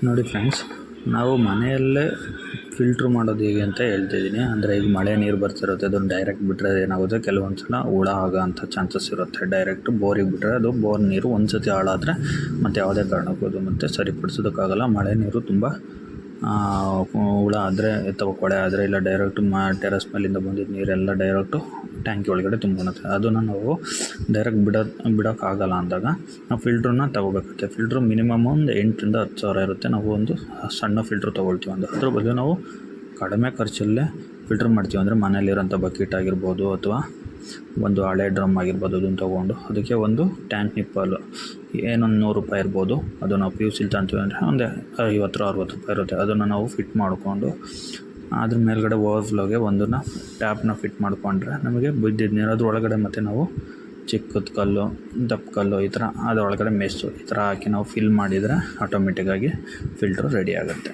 ನೋಡಿ ಫ್ರೆಂಡ್ಸ್, ನಾವು ಮನೆಯಲ್ಲೇ ಫಿಲ್ಟ್ರ್ ಮಾಡೋದು ಹೇಗೆ ಅಂತ ಹೇಳ್ತಿದ್ದೀನಿ. ಅಂದರೆ ಈಗ ಮಳೆ ನೀರು ಬರ್ತಿರುತ್ತೆ, ಅದನ್ನು ಡೈರೆಕ್ಟ್ ಬಿಟ್ಟರೆ ಏನಾಗುತ್ತೆ, ಕೆಲವೊಂದು ಸಲ ಹುಳ ಆಗೋಂಥ ಚಾನ್ಸಸ್ ಇರುತ್ತೆ. ಡೈರೆಕ್ಟ್ ಬೋರಿಗೆ ಬಿಟ್ಟರೆ ಅದು ಬೋರ್ ನೀರು ಒಂದು ಸತಿ ಹಾಳಾದರೆ ಮತ್ತು ಯಾವುದೇ ಕಾರಣಕ್ಕೂ ಅದು ಮತ್ತೆ ಸರಿಪಡಿಸೋದಕ್ಕಾಗಲ್ಲ. ಮಳೆ ನೀರು ತುಂಬ ಹುಳ ಆದರೆ ಅಥವಾ ಕೊಳೆ ಆದರೆ ಇಲ್ಲ ಡೈರೆಕ್ಟ್ ಟೆರೆಸ್ ಮೇಲಿಂದ ಬಂದಿದ್ದ ನೀರೆಲ್ಲ ಡೈರೆಕ್ಟು ಟ್ಯಾಂಕಿ ಒಳಗಡೆ ತುಂಬಿಕೊಳ್ಳುತ್ತೆ. ಅದನ್ನು ನಾವು ಡೈರೆಕ್ಟ್ ಬಿಡೋಕ್ಕಾಗಲ್ಲ ಅಂದಾಗ ನಾವು ಫಿಲ್ಟ್ರನ್ನ ತೊಗೋಬೇಕಾಗುತ್ತೆ. ಫಿಲ್ಟ್ರು ಮಿನಿಮಮ್ ಒಂದು 8,000 ರಿಂದ 10,000 ಇರುತ್ತೆ. ನಾವು ಒಂದು ಸಣ್ಣ ಫಿಲ್ಟ್ರ್ ತೊಗೊಳ್ತೀವಿ ಅದ್ರ ಬದಲು ನಾವು ಕಡಿಮೆ ಖರ್ಚಲ್ಲೇ ಫಿಲ್ಟ್ರ್ ಮಾಡ್ತೀವಿ. ಅಂದರೆ ಮನೇಲಿರೋಂಥ ಬಕೆಟ್ ಆಗಿರ್ಬೋದು ಅಥವಾ ಒಂದು ಹಳೆ ಡ್ರಮ್ ಆಗಿರ್ಬೋದು, ಅದನ್ನು ತೊಗೊಂಡು ಅದಕ್ಕೆ ಒಂದು ಟ್ಯಾಂಕ್ ನಿಪ್ಪಲು ಏನೊಂದು 100 ರೂಪಾಯಿ ಇರ್ಬೋದು. ಅದು ನಾವು ಪಿ ಯು ಸಿಲಿ ತಗೊಳ್ತೀವಿ ಅಂದರೆ ಒಂದು 50-60 ರೂಪಾಯಿ ಇರುತ್ತೆ. ಅದನ್ನು ನಾವು ಫಿಟ್ ಮಾಡಿಕೊಂಡು ಅದ್ರ ಮೇಲ್ಗಡೆ ಓವರ್ಫ್ಲೋಗೆ ಒಂದನ್ನು ಟ್ಯಾಪ್ನ ಫಿಟ್ ಮಾಡಿಕೊಂಡ್ರೆ ನಮಗೆ ಬಿದ್ದಿದ್ದ ನೀರು ಅದ್ರ ಒಳಗಡೆ ಮತ್ತು ನಾವು ಚಿಕ್ಕದ ಕಲ್ಲು, ದಪ್ಪ ಕಲ್ಲು ಈ ಥರ ಅದರೊಳಗಡೆ ಮೆಸ್ಸು ಈ ಥರ ಹಾಕಿ ನಾವು ಫಿಲ್ ಮಾಡಿದರೆ ಆಟೋಮೆಟಿಕ್ಕಾಗಿ ಫಿಲ್ಟ್ರು ರೆಡಿ ಆಗುತ್ತೆ.